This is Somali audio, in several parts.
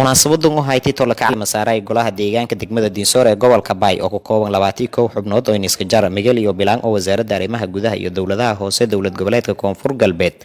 munaasabadan oo haytay tolka Caleema sarayey Golaha Degaanka degmada Diinsoor ee gobolka Bay oo ku kooban 21 xubnood oo iska jar Miguel iyo Bilaan oo wasaaradda arrimaha gudaha iyo dawladaha hoose dawlad goboleedka Koonfur Galbeed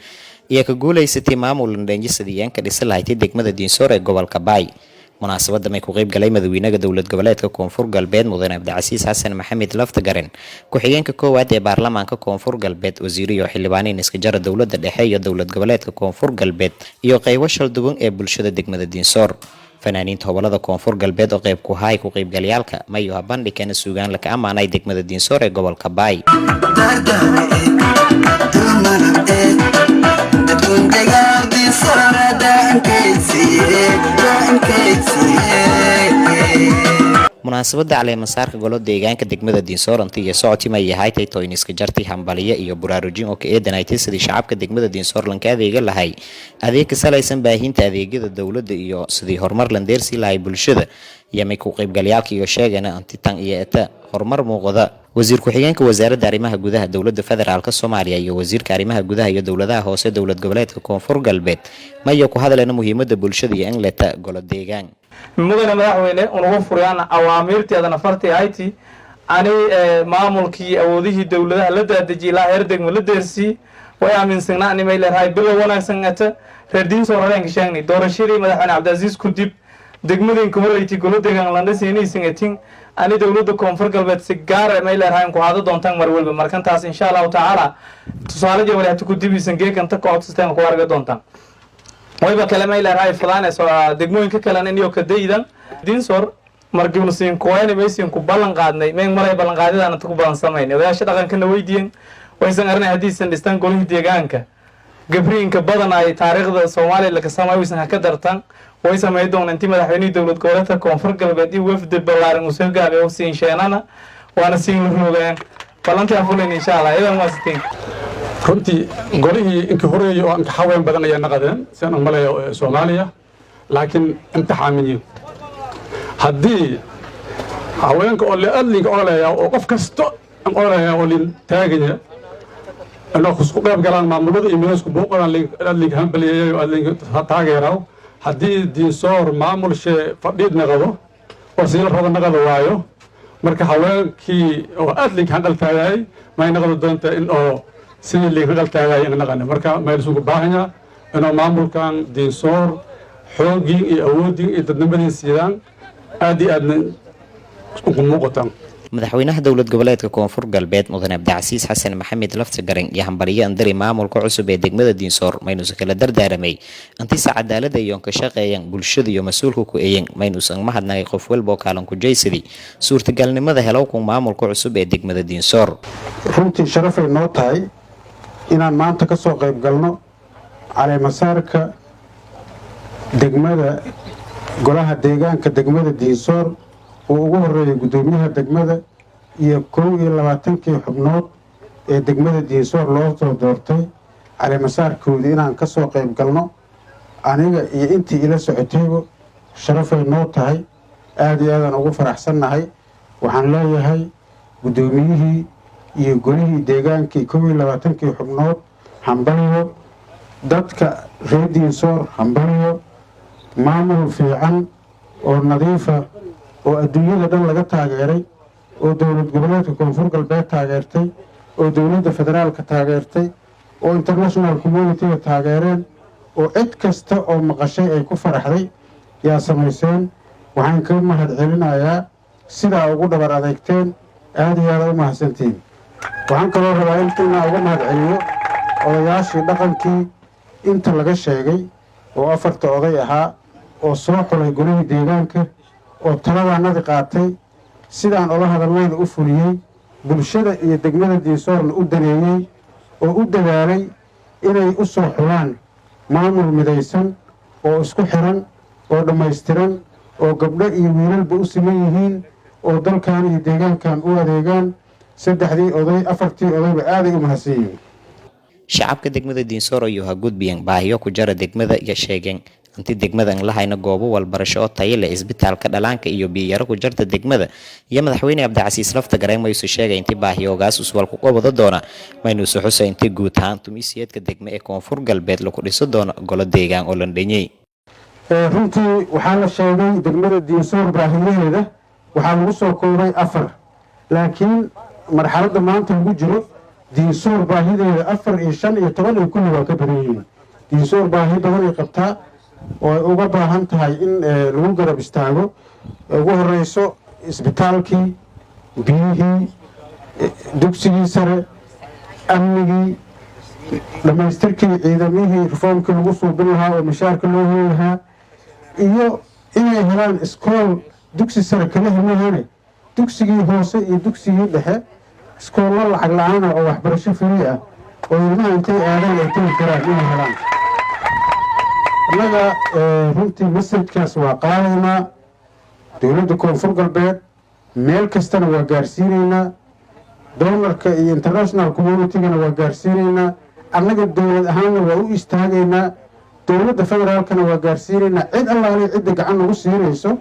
iyo ka guuleysatay maamulka Degaanka dhisay lahayd degmada Diinsoor ee gobolka Bay. munaasabada may ku qayb galay madaxweynaha dawlad goboleedka Koonfur Galbeed mudane Cabdicasiis Xasan Maxamed Laftagaran ku-xigeenka koowaad ee baarlamaanka Koonfur Galbeed wasiir iyo xildhibaan iska jar dawladda dhexe iyo dawlad goboleedka Koonfur Galbeed iyo qaybo shal duwan ee bulshada degmada Diinsoor. fanaaniinta gobolada Koonfur Galbeed oo qayb ku hay ku qaybgalayaalka mayo bandhigana suugaan la ka amaanay degmada Diinsoor ee gobolka Bay. munaasabada Caleema saarka Golaha Degaanka degmada Diinsoor iyo socodkii ma yahay taytooyin iska jartay hambaliye iyo baraarujin oo ka eedanaytay sidii shacabka degmada Diinsoor lanka adeega lahay adeeg ka salaysan baahinta adeegyada dawladda iyo sidii horumar lan deersi lahay bulshada iyo may ku qaybgalayaalka iyo sheegana antitan iyo eta horumar muuqda. wasiir ku-xigeenka wasaaradda arrimaha gudaha dawladda federaalka Soomaaliya iyo wasiirka arrimaha gudaha iyo dawladaha hoose dawlad goboleedka Koonfur Galbeed mayo ku hadaleena muhiimadda bulshada iyo in leeta golo deegaan mudane madaxweyne ugu furiyaan awaamirteedana farti hayti ani maamulkii awoodihii dawladaha la daadajiyay ilaa heer degmo la deersi way aaminsanaa in ay leedahay bilow wanaagsan ata reer Diinsoor horeen sheegnay doorashadii madaxweyne Cabdicasiis ku dib degmadeenka horeeyay golo deegaan la dhisayeen tin ani dawladda Koonfur Galbeed si gaar ah ay leedahay ku hada doontaan mar walba markantaas insha Allah taala tusaale jawaalat ku dibisan geekanta koox system ku warga doontaan wayba Caleema leedahay fadaan soo degmooyinka kale in ka daydan Diinsoor markii siin kooyana meeshin ku ballan qaadnay meen maray ballan qaadidana ku balan sameeyay odayaasha dhaqanka weydiin waysan arnay hadiisan dhistaan Golaha Degaanka gabriinka badan ay taariikhda Soomaaliya la ka sameeyay ka dartan way sameeyay doon intii madaxweynaha dawlad goboleedka Koonfur Galbeed iyo wafdi balaaran usoo gaabay oo siin sheenana waana siin luugaan balanta fuleen insha Allah idan waastiin runtii golihii inka horeeyay oo anka haween badan ayaa naqadeen saan malayo Soomaaliya laakiin imtixaamiyo haddii haweenka oo la adlinka oo leeyahay oo qof kasto oo leeyahay oo lin taagaya anoo ku qayb galaan maamulada iyo meesku booqan adlinka hambaliyay oo adlinka taageero haddii Diinsoor maamulshe fadhiid naqado oo si raba naqado waayo marka haweenkii oo adlinka hanqal taagay ma naqado doonta in oo sidii liiga qaltaagay in naqana marka meel suuq baahanya inoo maamulkan Diinsoor xoogii iyo awoodii iyo dadnimadiin siidaan aad ugu muuqataan. madaxweynaha dawlad goboleedka Koonfur Galbeed mudane Cabdicasiis Xasan Maxamed Laftagaran iyo hambaliye andari maamulka cusub ee degmada Diinsoor maynu kala dardaaramay anti cadaalada iyo ka shaqeeyaan bulshada iyo mas'uulka ku eeyeen maynu mahadnaqay qof walba oo kaalan ku jeysadi suurtagalnimada helowga maamulka cusub ee degmada Diinsoor. runtii sharaf ay noo tahay inaan maanta ka soo qayb galno Caleema saarka degmada Golaha Degaanka degmada Diinsoor oo ugu horeeyay gudoomiyaha degmada iyo 22 xubnood ee degmada Diinsoor loo soo doortay Caleema saarkoodii inaan ka soo qayb galno aniga iyo intii ila socotayba sharaf ay noo tahay aad iyo aad ugu faraxsanahay waxaan leeyahay gudoomiyihii iyo golihii deegaankii 22 xubnood hambaliyo dadka reer Diinsoor hambaliyo maamul fiican oo nadiifa oo adduunyada dhan laga taageeray oo dawlad goboleedka Koonfur Galbeed taageertay oo dawladda federaalka taageertay oo international community taageereen oo cid kasta oo maqashay ay ku faraxday yaa sameeyeen waxaan ka mahad celinayaa sida ugu dhabar adeegteen aad iyo aad u mahadsantiin. waxaan kaloo rabaa inaan ugu mahad celiyo odayaashii dhaqankii inta laga sheegay oo 4 oday ahaa oo soo xulay Golaha Degaanka oo talabaanada qaatay sidaan ula hadalnayna u fuliyay bulshada iyo degmada Diinsoorna u daneeyay oo u dadaalay inay u soo xulaan maamul midaysan oo isku xiran oo dhameystiran oo gabdho iyo wiilalba u siman yihiin oo dalkan iyo deegaankan u adeegaan 3 oday 4 odayba aad ay u mahadsanyihiin. shacabka degmada Diinsoor iyo ha gudbiyeen baahiyo ku jara degmada iyo sheegeen anti degmadan lahayna goobo walbarasho oo tayo leh isbitaalka dhalaanka iyo biyaro ku jarta degmada iyo madaxweyne Cabdicasiis Laftagaran ma uu sheegay intii baahiyoogaas uswal ku qabado doona maynu soo xusay intii guud ahaan tumiisiyeedka degmo ee Koonfur Galbeed lagu dhiso doona golo deegaan oo la dheeyay runtii waxaa la sheegay degmada Diinsoor baahiyaheeda waxaa lagu soo koobay 4 laakiin marxaladda maanta lagu jiro Diinsoor baahideeda 4 iyo 5 iyo 10 ay kulli waa ka badan yihiin Diinsoor baahi badan ay qabtaa oo ay uga baahan tahay in lagu garab istaago ugu horeyso isbitaalkii biyihii dugsigii sare amnigii dhamaystirkii ciidamihii reformkii lagu suubin lahaa oo mishaarka loo heli lahaa iyo inay helaan iskool dugsi sare kala helahane dugsigii hoose iyo dugsigii dhexe iskoollo lacag la-aan oo waxbarasho firi ah oo ilmaha intay aadaan ay tegi karaan inay helaan annaga runtii masajkaas waa qaadaynaa dowladda koonfur galbeed meel kastana waa gaarsiinaynaa doonarka iyo international communitygana waa gaarsiinaynaa annaga dowlad ahaanna waa u istaagaynaa dowladda federaalkana waa gaarsiinaynaa cid allaale cidda gacan nagu siinayso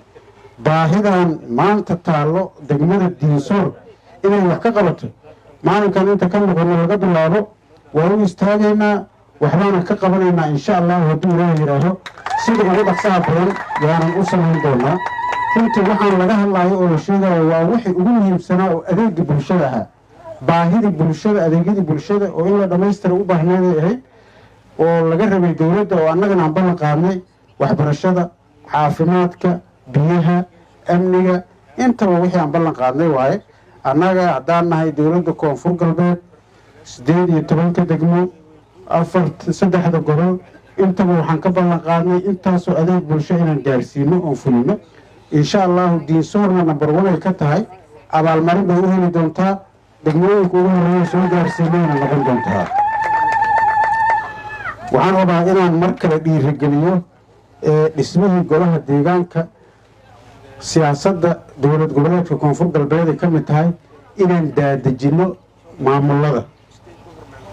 baahidan maanta taallo degmada Diinsoor inay wax ka qabato maalinkan inta ka noqono laga bilaabo waa u istaagaynaa waxbaana ka qabanaynaa insha allah hadduu ilaahay yidhaaho sida ugu dhaqsaha badan yaanan u samayn doonaa runtii waxaan laga hadlaayo oo la sheegayo waa wixii ugu muhiimsanaa oo adeega bulshada ahaa baahidii bulshada adeegyadii bulshada oo in la dhammaystira u baahneeday ahayd oo laga rabay dowladda oo annagana aan ballan qaadnay waxbarashada caafimaadka biyaha amniga intaba wixii aan ballan qaadnay waaye annaga haddaan nahay dowladda koonfur galbeed 18 degmo 3 gobol intaba waxaan ka ballan qaadnay intaasoo adeeg bulsho inaan gaarsiino oon fulino insha allahu Diinsoorna number 1 ay ka tahay abaalmarin bay u heli doontaa degmooyinka ugu horeeya soo gaarsiinayna noqon doontaa waxaan rabaa inaan mar kale dhiirigeliyo dhismihii golaha deegaanka siyaasadda dowlad goboleedka koonfur galbeed ay ka mid tahay inaan daadejino maamulada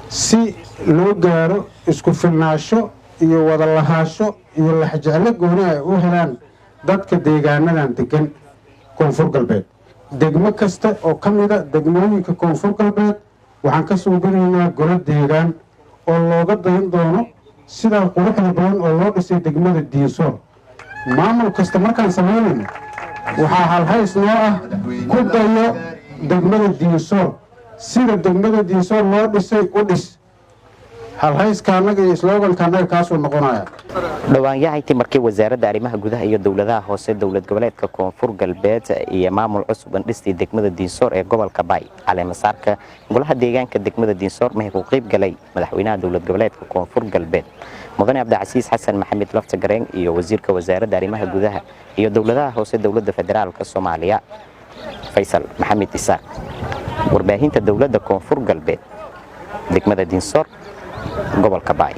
si loo gaaro isku filnaasho iyo wada lahaasho iyo laxjeclo gooni ay u helaan dadka deegaanadan degan koonfur galbeed degmo kasta oo ka mida degmooyinka koonfur galbeed waxaan ka suubinaynaa golo deegaan oo looga dayan doono sidaa quruxda badan oo loo dhisay degmada Diinsoor maamul kasta markaan samaynayno waxaa halhays noo ah ku dayo degmada Diinsoor sida degmada Diinsoor loo dhisay u dhis halhayska annaga iyo sloganka annaga kaasoo noqonaya dhowaan yahayti markii wasaaradda arrimaha gudaha iyo dowladaha hoose dowlad goboleedka koonfur galbeed iyo maamul cusub dhistay degmada Diinsoor ee gobolka Bay Caleema saarka golaha deegaanka degmada Diinsoor ma ku qayb galay madaxweynaha dowlad goboleedka koonfur galbeed mudane Cabdicasiis Xasan Maxamed Lafta Gareen iyo wasiirka wasaaradda arrimaha gudaha iyo dowladaha hoose dowladda federaalka Soomaaliya Faysal Maxamed Isaaq warbaahinta dowladda koonfur galbeed degmada Diinsoor gobolka Bay